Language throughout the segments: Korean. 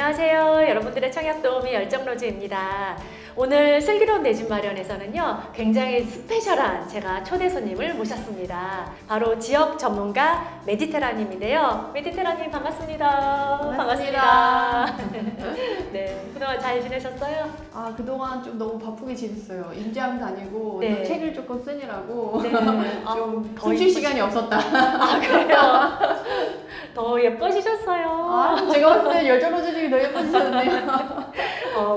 안녕하세요. 여러분들의 청약도우미 열정로즈입니다. 오늘 슬기로운 내 집 마련에서는요, 굉장히 스페셜한 제가 초대 손님을 모셨습니다. 바로 지역 전문가 메디테라님인데요. 메디테라님 반갑습니다. 반갑습니다. 네, 그동안 잘 지내셨어요? 그동안 좀 너무 바쁘게 지냈어요. 임장 다니고 네. 또 책을 조금 쓰느라고 네. 좀 더 숨쉴 시간이 없었다. 그래요? 더 예뻐지셨어요. 제가 봤을 때 열정로즈님이 더 예뻐지셨네요.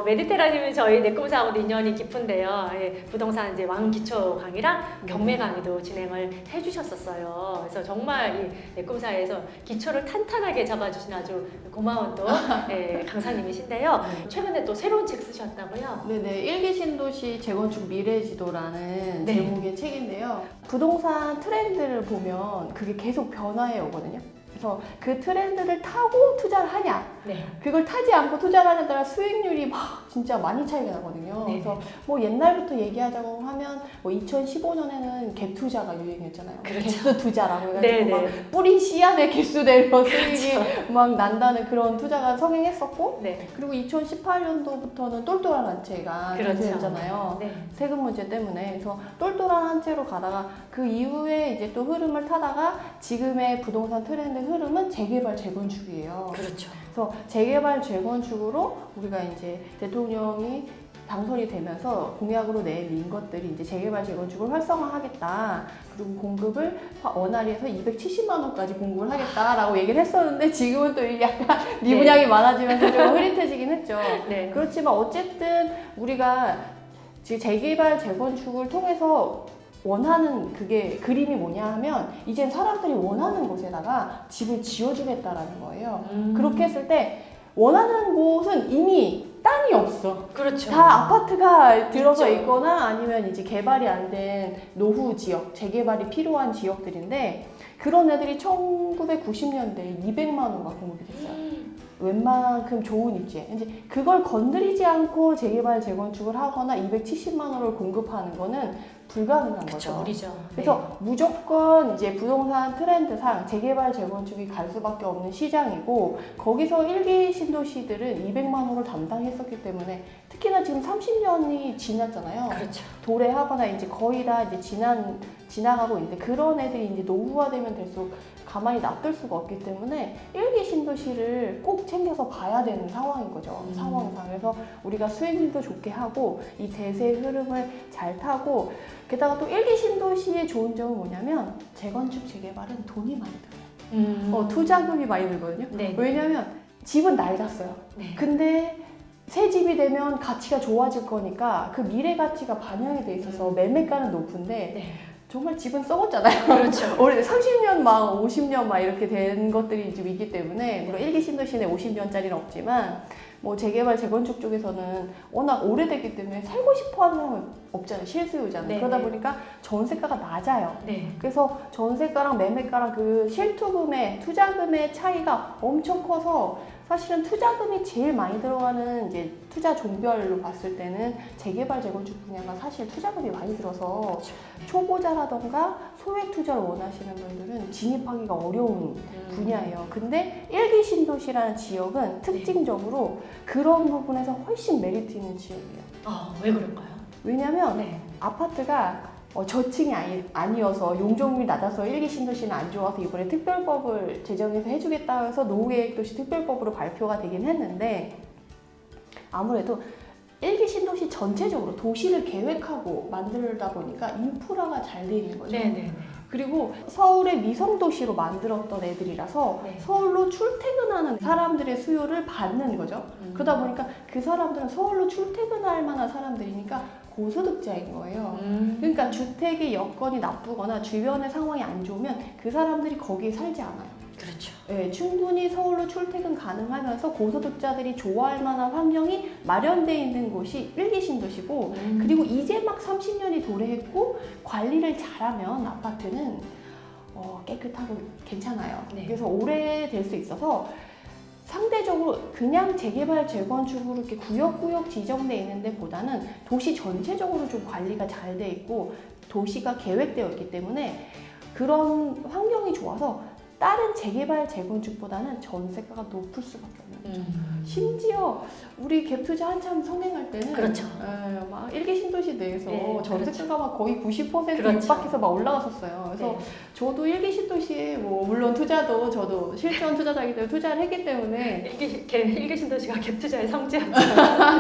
메디테라님은 저희 내꿈사하고도 인연이 깊은데요. 예, 부동산 이제 왕기초 강의랑 경매 강의도 진행을 해주셨었어요. 그래서 정말 이 내꿈사에서 기초를 탄탄하게 잡아주신 아주 고마운 또 강사님이신데요. 최근에 또 새로운 책 쓰셨다고요? 네네, 일기 신도시 재건축 미래지도라는 네. 제목의 책인데요. 부동산 트렌드를 보면 그게 계속 변화해 오거든요. 그래서 그 트렌드를 타고 투자를 하냐, 네. 그걸 타지 않고 투자를 하는 따라 수익률이 막 진짜 많이 차이가 나거든요. 네. 그래서 뭐 옛날부터 얘기하자고 하면 뭐 2015년에는 갭 투자가 유행했잖아요. 그렇죠. 개수 투자라고 해가지고 네, 막 네. 뿌린 씨앗의 개수대로 수익이 그렇죠. 막 난다는 그런 투자가 성행했었고, 네. 그리고 2018년도부터는 똘똘한 한 채가 그렇죠. 대세였잖아요. 네. 세금 문제 때문에. 그래서 똘똘한 한 채로 가다가 그 이후에 이제 또 흐름을 타다가 지금의 부동산 트렌드 흐름은 재개발 재건축이에요. 그렇죠. 그래서 재개발 재건축으로 우리가 이제 대통령이 당선이 되면서 공약으로 내민 것들이 이제 재개발 재건축을 활성화하겠다. 그리고 공급을 원활히해서 270만 원까지 공급을 하겠다라고 얘기를 했었는데 지금은 또 이게 약간 미분양이 많아지면서 좀 흐릿해지긴 했죠. 네. 그렇지만 어쨌든 우리가 지금 재개발 재건축을 통해서 원하는 그게 그림이 뭐냐 하면 이젠 사람들이 원하는 곳에다가 집을 지어주겠다라는 거예요. 그렇게 했을 때 원하는 곳은 이미 땅이 없어. 그렇죠. 다 아파트가 들어서 있죠. 있거나 아니면 이제 개발이 안 된 노후 지역, 재개발이 필요한 지역들인데 그런 애들이 1990년대에 200만 원가 공급이 됐어요. 웬만큼 좋은 입지. 이제 그걸 건드리지 않고 재개발 재건축을 하거나 270만 원을 공급하는 거는 불가능한 그렇죠. 거죠. 우리죠. 그래서 무조건 이제 부동산 트렌드상 재개발 재건축이 갈 수밖에 없는 시장이고 거기서 일기 신도시들은 200만 원을 담당했었기 때문에 특히나 지금 30년이 지났잖아요. 그렇죠. 도래하거나 이제 거의 다 이제 지나가고 있는데 그런 애들이 이제 노후화되면 될수록 가만히 놔둘 수가 없기 때문에 일기 신도시를 꼭 챙겨서 봐야 되는 상황인 거죠. 상황상. 그래서 우리가 수익률도 좋게 하고 이 대세 흐름을 잘 타고 게다가 또 일기 신도시의 좋은 점은 뭐냐면 재건축 재개발은 돈이 많이 들어요. 투자금이 많이 들거든요. 네. 왜냐면 집은 낡았어요. 네. 근데 새 집이 되면 가치가 좋아질 거니까 그 미래 가치가 반영이 돼 있어서 매매가는 높은데 네. 정말 집은 썩었잖아요. 그렇죠. 오래 30년 막 50년 막 이렇게 된 것들이 좀 있기 때문에 물론 일기 신도시는 50년짜리는 없지만 뭐 재개발 재건축 쪽에서는 워낙 오래됐기 때문에 살고 싶어하는 사람은 없잖아요. 실수요자는. 네, 그러다 네. 보니까 전세가가 낮아요. 네. 그래서 전세가랑 매매가랑 그 실투금의 투자금의 차이가 엄청 커서 사실은 투자금이 제일 많이 들어가는 이제 투자 종별로 봤을 때는 재개발 재건축 분야가 사실 투자금이 많이 들어서 그렇죠. 초보자라던가 소액 투자를 원하시는 분들은 진입하기가 어려운 분야예요. 근데 일기 신도시라는 지역은 특징적으로 그런 부분에서 훨씬 메리트 있는 지역이에요. 왜 그럴까요? 왜냐면 네. 아파트가 저층이 아니어서 용적률이 낮아서 일기 신도시는 안 좋아서 이번에 특별법을 제정해서 해주겠다 해서 노후계획도시 특별법으로 발표가 되긴 했는데 아무래도 일기 신도시 전체적으로 도시를 계획하고 만들다 보니까 인프라가 잘 돼 있는 거죠. 네네. 그리고 서울의 위성도시로 만들었던 애들이라서 네. 서울로 출퇴근하는 사람들의 수요를 받는 거죠. 그러다 보니까 그 사람들은 서울로 출퇴근할 만한 사람들이니까 고소득자인 거예요. 그러니까 주택의 여건이 나쁘거나 주변의 상황이 안 좋으면 그 사람들이 거기에 살지 않아요. 그렇죠. 네, 충분히 서울로 출퇴근 가능하면서 고소득자들이 좋아할 만한 환경이 마련되어 있는 곳이 일기 신도시고 그리고 이제 막 30년이 도래했고 관리를 잘하면 아파트는 깨끗하고 괜찮아요. 네. 그래서 오래될 수 있어서 상대적으로 그냥 재개발 재건축으로 이렇게 구역구역 지정돼 있는 데보다는 도시 전체적으로 좀 관리가 잘 돼 있고 도시가 계획되어 있기 때문에 그런 환경이 좋아서 다른 재개발 재건축보다는 전세가가 높을 수밖에 없는 거죠. 심지어 우리 갭 투자 한참 성행할 때는 그렇죠. 막 1기 신도시 내에서 네, 전세가가 막 거의 90% 그렇죠. 육박해서 막 올라갔었어요. 그래서 네. 저도 1기 신도시에 뭐 물론 투자도 저도 실전 투자자이기 때문에 투자를 했기 때문에 일개 신도시가 갭 투자의 성지였죠.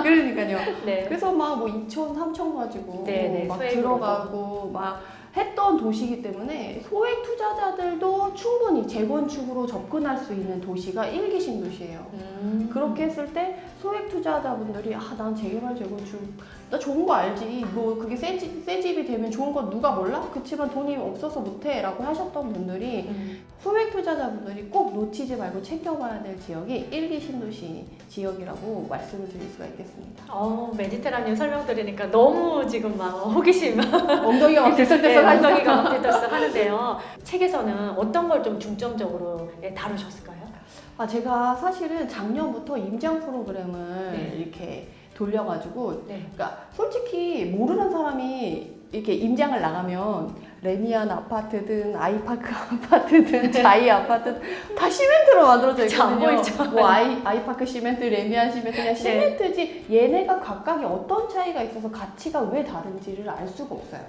그러니까요. 네. 그래서 막 뭐 2천, 3천 가지고 네, 막 소액으로도. 들어가고 막 했던 도시이기 때문에 소액 투자자들도 충분히 재건축으로 접근할 수 있는 도시가 1기 신도시예요. 그렇게 했을 때 소액 투자자분들이 난 재개발 재건축 나 좋은 거 알지 뭐 그게 새 집이 되면 좋은 건 누가 몰라? 그치만 돈이 없어서 못해 라고 하셨던 분들이 소액 투자자분들이 꼭 놓치지 말고 챙겨봐야 될 지역이 1기 신도시 지역이라고 말씀을 드릴 수가 있겠습니다. 메디테라니움 설명 들으니까 너무 지금 막 호기심 엉덩이가 막 들썩들썩 하죠? 엉덩이가 막 들썩 하는데요. 책에서는 어떤 걸 좀 중점적으로 다루셨을까요? 제가 사실은 작년부터 임장 프로그램을 네. 이렇게 돌려가지고 네. 그러니까 솔직히 모르는 사람이 이렇게 임장을 나가면 레미안 아파트든 아이파크 아파트든 자이 아파트든 다 시멘트로 만들어져 그쵸, 안 있거든요. 보이죠? 뭐 아이파크 시멘트, 레미안 시멘트 그냥 시멘트지 얘네가 각각이 어떤 차이가 있어서 가치가 왜 다른지를 알 수가 없어요.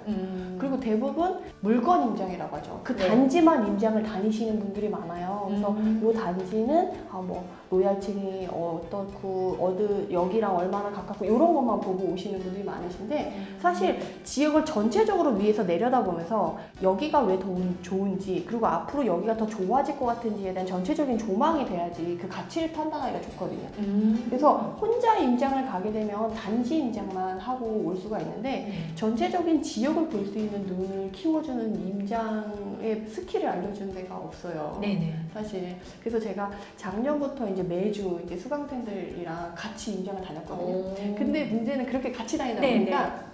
그리고 대부분 물건 임장이라고 하죠. 그 네. 단지만 임장을 다니시는 분들이 많아요. 그래서 이 단지는 뭐 로얄층이 어떻고 여기랑 얼마나 가깝고 이런 것만 보고 오시는 분들이 많으신데 사실 지역을 전체적으로 위에서 내려다보면서 여기가 왜 더 좋은지 그리고 앞으로 여기가 더 좋아질 것 같은지에 대한 전체적인 조망이 돼야지 그 가치를 판단하기가 좋거든요. 그래서 혼자 임장을 가게 되면 단지 임장만 하고 올 수가 있는데 전체적인 지역을 볼 수 있는 눈을 키워주는 임장의 스킬을 알려주는 데가 없어요. 네네. 사실 그래서 제가 작년부터 이제 매주 이제 수강생들이랑 같이 임장을 다녔거든요. 근데 문제는 그렇게 같이 다니다 네, 보니까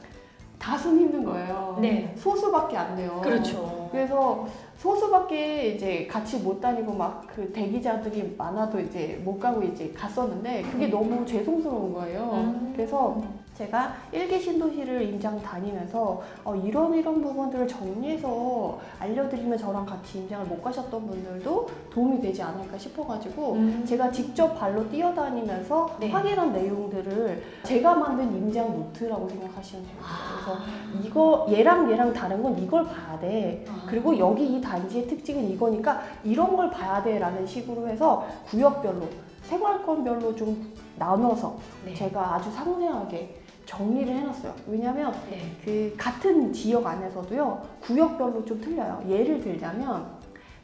다소는 힘든 거예요. 네. 소수밖에 안 돼요. 그렇죠. 그래서 소수밖에 이제 같이 못 다니고 막 그 대기자들이 많아도 이제 못 가고 이제 갔었는데 그게 너무 죄송스러운 거예요. 그래서 제가 1기 신도시를 임장 다니면서 이런 부분들을 정리해서 알려드리면 저랑 같이 임장을 못 가셨던 분들도 도움이 되지 않을까 싶어가지고 제가 직접 발로 뛰어다니면서 네. 확인한 내용들을 제가 만든 임장 노트라고 생각하시면 됩니다. 그래서 이거 얘랑 다른 건 이걸 봐야 돼. 그리고 여기 이 단지의 특징은 이거니까 이런 걸 봐야 돼 라는 식으로 해서 구역별로 생활권별로 좀 나눠서 네. 제가 아주 상세하게 정리를 해놨어요. 왜냐면 네. 그 같은 지역 안에서도요 구역별로 좀 틀려요. 예를 들자면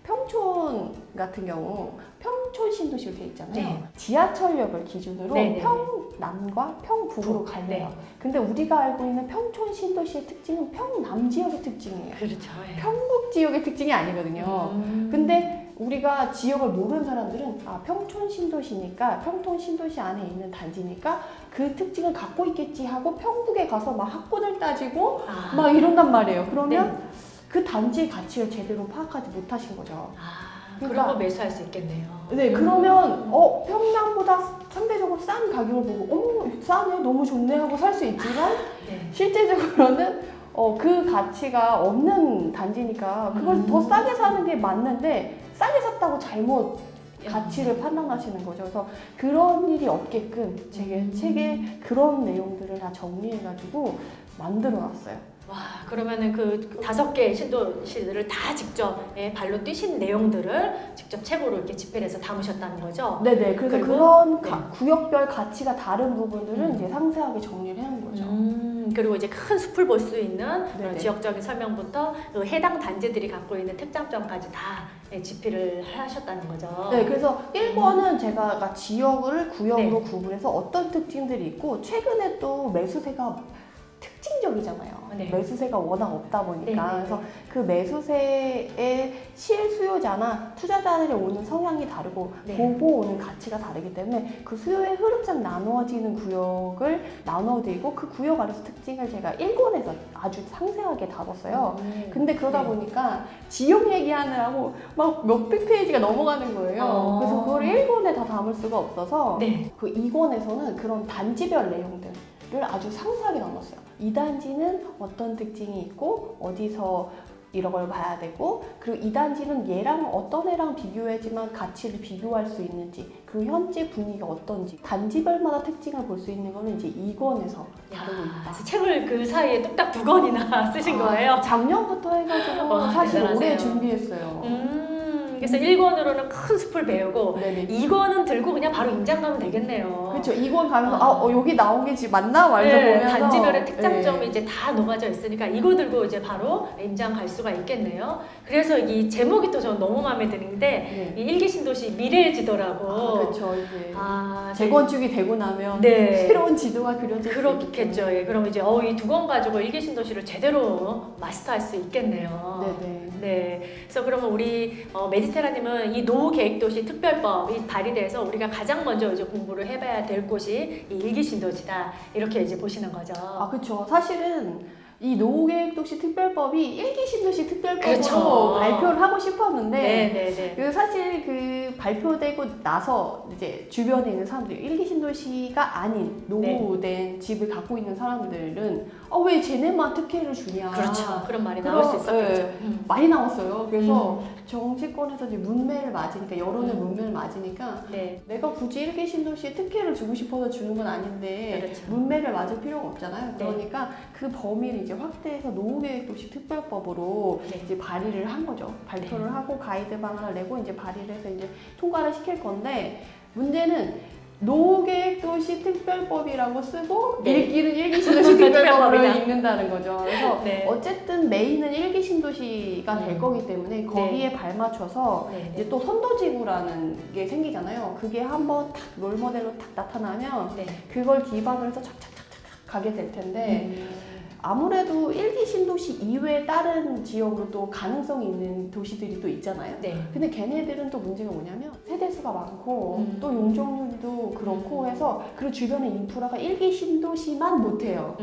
평촌 같은 경우 평촌 신도시로 되어 있잖아요. 네. 지하철역을 기준으로 네, 네, 평남과 평북으로 갈려요. 근데 우리가 알고 있는 평촌 신도시의 특징은 평남 지역의 특징이에요. 그렇죠. 평북 지역의 특징이 아니거든요. 근데 우리가 지역을 모르는 사람들은 평촌 신도시니까 평촌 신도시 안에 있는 단지니까 그 특징을 갖고 있겠지 하고 평북에 가서 막 학군을 따지고 막 이런단 말이에요. 그러면 그 단지의 가치를 제대로 파악하지 못하신 거죠. 그런 거 매수할 수 있겠네요. 네, 그러면 평양보다 상대적으로 싼 가격을 보고 싸네, 너무 좋네 하고 살 수 있지만 실제적으로는 그 가치가 없는 단지니까 그걸 더 싸게 사는 게 맞는데 싸게 샀다고 잘못 가치를 판단하시는 거죠. 그래서 그런 일이 없게끔 제 책에 그런 내용들을 다 정리해가지고 만들어놨어요. 와, 그러면은 그 5개의 신도시들을 다 직접 발로 뛰신 내용들을 직접 책으로 이렇게 집필해서 담으셨다는 거죠? 네네. 그래서 그리고, 그런 구역별 가치가 다른 부분들은 이제 상세하게 정리를 해놓은 거죠. 그리고 이제 큰 숲을 볼 수 있는 네네. 지역적인 설명부터 그 해당 단지들이 갖고 있는 특장점까지 다 집필을 하셨다는 거죠. 네, 그래서 1권은 제가 지역을 구역으로 네. 구분해서 어떤 특징들이 있고 최근에 또 매수세가 특징적이잖아요. 네. 매수세가 워낙 없다 보니까 네. 그래서 그 매수세의 실수요자나 투자자들이 오는 성향이 다르고 네. 보고 오는 가치가 다르기 때문에 그 수요의 흐름상 나누어지는 구역을 나눠드리고 그 구역 안에서 특징을 제가 1권에서 아주 상세하게 다뤘어요. 근데 그러다 보니까 지역 얘기하느라고 막 몇백 페이지가 넘어가는 거예요. 그래서 그걸 1권에 다 담을 수가 없어서 그 2권에서는 그런 단지별 내용들을 아주 상세하게 나눴어요. 이 단지는 어떤 특징이 있고 어디서 이런 걸 봐야 되고, 그리고 이 단지는 얘랑 어떤 애랑 비교해야지만 가치를 비교할 수 있는지, 그리고 현재 분위기가 어떤지 단지별마다 특징을 볼 수 있는 거는 이제 2권에서 다루고 있다. 그래서 책을 그 사이에 뚝딱 2권이나 쓰신 거예요? 작년부터 해가지고 사실 대단하세요. 올해 준비했어요. 그래서 1권으로는 큰 숲을 배우고 네네. 2권은 들고 그냥 바로 임장 가면 되겠네요. 그렇죠. 2권 가면서 여기 나온 게 지금 맞나? 말면서 네, 보면서 단지별의 특장점이 네. 이제 다 녹아져 있으니까 이거 들고 이제 바로 임장 갈 수가 있겠네요. 그래서 이 제목이 또 저는 너무 마음에 드는데 네. 이 일기 신도시 미래지도라고. 그렇죠. 이제 아, 재건축이 되고 나면 네. 새로운 지도가 그려질 수 그렇겠죠. 예, 그럼 이제 이 2권 가지고 일기 신도시를 제대로 마스터할 수 있겠네요. 네네. 네, 그래서 그러면 우리 메디테라님은 이 노후계획도시 특별법이 발의돼서 우리가 가장 먼저 이제 공부를 해봐야 될 곳이 이 일기신도시다 이렇게 이제 보시는 거죠. 그렇죠. 사실은 이 노후계획도시 특별법이 일기 신도시 특별법으로 그렇죠. 발표를 하고 싶었는데 네네네. 그 사실 그 발표되고 나서 이제 주변에 있는 사람들이 일기 신도시가 아닌 노후된 집을 갖고 있는 사람들은 왜 쟤네만 특혜를 주냐. 그렇죠. 그런 말이 나올 수 있었겠죠. 네, 많이 나왔어요. 그래서 정치권에서 이제 문매를 맞으니까, 여론의 문매를 맞으니까 네, 내가 굳이 일기 신도시에 특혜를 주고 싶어서 주는 건 아닌데 그렇죠. 문매를 맞을 필요가 없잖아요. 네. 그러니까 그 범위를 이제 확대해서 노후계획도시 특별법으로 네. 이제 발의를 한 거죠. 발표를 하고 가이드 방안을 내고 이제 발의를 해서 이제 통과를 시킬 건데, 문제는 노후계획도시 특별법이라고 쓰고 네. 읽기는 일기신도시 특별법으로 특별법이다. 읽는다는 거죠. 그래서 네. 어쨌든 메인은 일기신도시가 될 거기 때문에 거기에 발맞춰서 네. 이제 또 선도지구라는 게 생기잖아요. 그게 한번 탁 롤모델로 탁 나타나면 네. 그걸 기반으로 해서 착착착착 가게 될 텐데, 아무래도 일기 신도시 이외에 다른 지역으로 또 가능성이 있는 도시들이 또 있잖아요. 네. 근데 걔네들은 또 문제가 뭐냐면 세대수가 많고 또 음. 용적률도 그렇고 해서, 그리고 주변의 인프라가 일기 신도시만 못해요.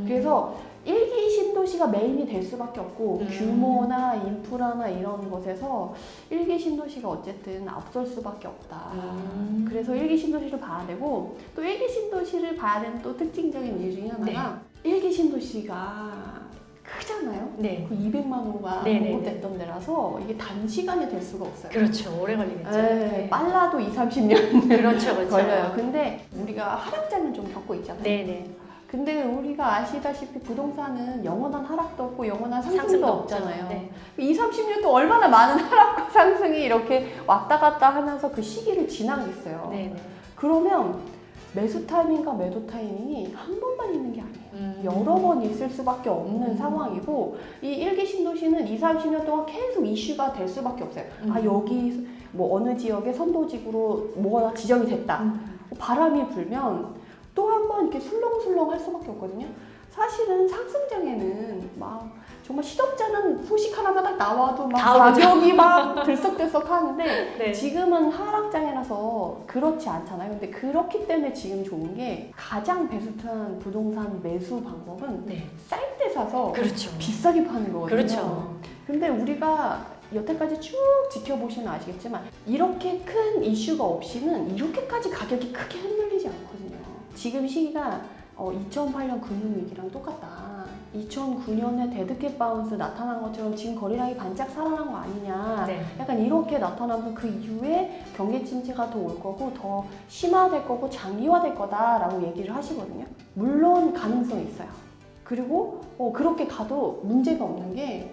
그래서 일기 신도시가 메인이 될 수밖에 없고 규모나 인프라나 이런 것에서 일기 신도시가 어쨌든 앞설 수밖에 없다. 그래서 일기 신도시를 봐야 되고, 또 일기 신도시를 봐야 되는 또 특징적인 이유 중에 하나가 일기 신도시가 크잖아요. 네. 그 200만 호가 네네네. 공급됐던 데라서 이게 단시간에 될 수가 없어요. 그렇죠. 오래 걸리겠죠. 네, 빨라도 2-30년 그렇죠. 그렇죠. 걸려요. 근데 우리가 하락장을 좀 겪고 있잖아요. 네네. 근데 우리가 아시다시피 부동산은 영원한 하락도 없고 영원한 상승도 상승도 없잖아요. 네. 2-30년 동안 얼마나 많은 하락과 상승이 이렇게 왔다 갔다 하면서 그 시기를 지나겠어요. 네네. 그러면 매수 타이밍과 매도 타이밍이 한 번만 있는 게 아니에요. 여러 번 있을 수밖에 없는 상황이고, 이 일기 신도시는 2-30년 동안 계속 이슈가 될 수밖에 없어요. 여기 뭐 어느 지역에 선도지구로 뭐가 지정이 됐다. 바람이 불면 또 한 번 이렇게 술렁술렁 할 수밖에 없거든요. 사실은 상승장에는 막 정말 시덥잖은 소식 하나만 딱 나와도 막 가격이 막 들썩들썩 하는데 네. 지금은 하락장이라서 그렇지 않잖아요. 근데 그렇기 때문에 지금 좋은 게, 가장 베스트한 부동산 매수 방법은 네. 쌀 때 사서 그렇죠. 비싸게 파는 거거든요. 그렇죠. 근데 우리가 여태까지 쭉 지켜보시면 아시겠지만 이렇게 큰 이슈가 없이는 이렇게까지 가격이 크게 흔들리지 않거든요. 지금 시기가 2008년 금융위기랑 똑같다. 2009년에 데드캣 바운스 나타난 것처럼 지금 거래량이 반짝 살아난 거 아니냐. 네. 약간 이렇게 나타나면 그 이후에 경기 침체가 더 올 거고 더 심화될 거고 장기화될 거다라고 얘기를 하시거든요. 물론 가능성이 있어요. 그리고 그렇게 가도 문제가 없는 게,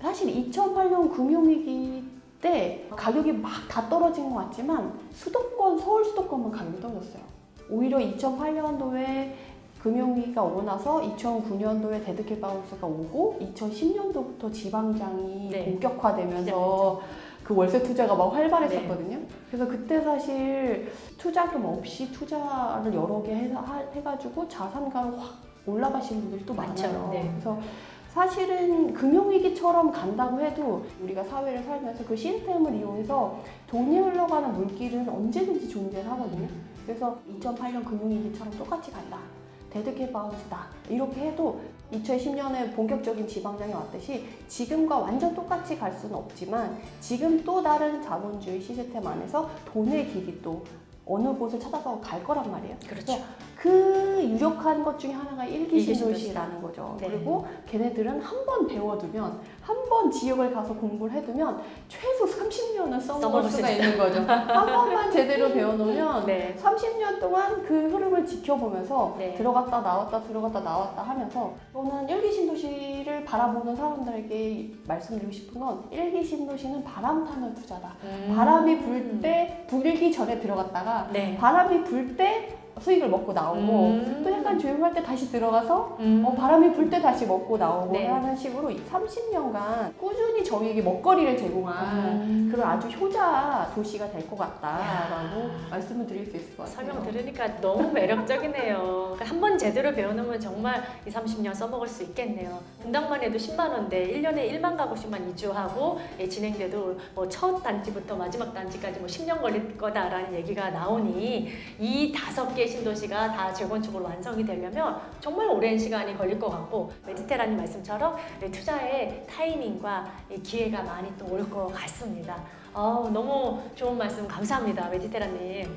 사실 2008년 금융위기 때 가격이 막 다 떨어진 것 같지만 수도권, 서울 수도권만 가격이 떨어졌어요. 오히려 2008년도에 금융위기가 오고 나서 2009년도에 데드캣 바운스가 오고 2010년도부터 지방장이 네. 본격화되면서 그 월세 투자가 막 활발했었거든요. 그래서 그때 사실 투자금 없이 투자를 여러 개 해가지고 자산가로 확 올라가신 분들이 또 많아요. 많죠. 네. 그래서 사실은 금융위기처럼 간다고 해도 우리가 사회를 살면서 그 시스템을 이용해서 돈이 흘러가는 물길은 언제든지 존재를 하거든요. 그래서 2008년 금융위기처럼 똑같이 간다. 데드캣 바운스다. 이렇게 해도 2010년에 본격적인 지방장이 왔듯이 지금과 완전 똑같이 갈 수는 없지만, 지금 또 다른 자본주의 시스템 안에서 돈의 길이 또 어느 곳을 찾아서 갈 거란 말이에요. 그렇죠. 그래서 그 유력한 것 중에 하나가 일기 일기 신도시라는 거죠. 네. 그리고 걔네들은 한 번 배워두면, 한 번 지역을 가서 공부를 해두면 최소 30년은 써먹을 써먹을 수가 수 있다. 있는 거죠. 한 번만 제대로 배워놓으면 네. 30년 동안 그 흐름을 지켜보면서 네. 들어갔다 나왔다 하면서, 저는 일기 신도시를 바라보는 사람들에게 말씀드리고 싶은 건, 일기 신도시는 바람탄을 투자다. 바람이 불 때 불기 전에 들어갔다가 네. 바람이 불 때 수익을 먹고 나오고, 또 약간 조용할 때 다시 들어가서 바람이 불 때 다시 먹고 나오고 네. 하는 식으로 30년간 꾸준히 저희에게 먹거리를 제공한 그런 아주 효자 도시가 될 것 같다라고 말씀을 드릴 수 있을 것 같아요. 설명 들으니까 너무 매력적이네요. 한 번 제대로 배워놓으면 정말 2, 30년 써먹을 수 있겠네요. 분당만 해도 10만 원대 1년에 1만 가구씩만 이주하고 진행돼도 뭐 첫 단지부터 마지막 단지까지 뭐 10년 걸릴 거다라는 얘기가 나오니, 이 5개 신도시가 다 재건축으로 완성이 되려면 정말 오랜 시간이 걸릴 것 같고, 메디테라님 말씀처럼 투자의 타이밍과 이 기회가 많이 또 올 것 같습니다. 너무 좋은 말씀 감사합니다, 메디테라님.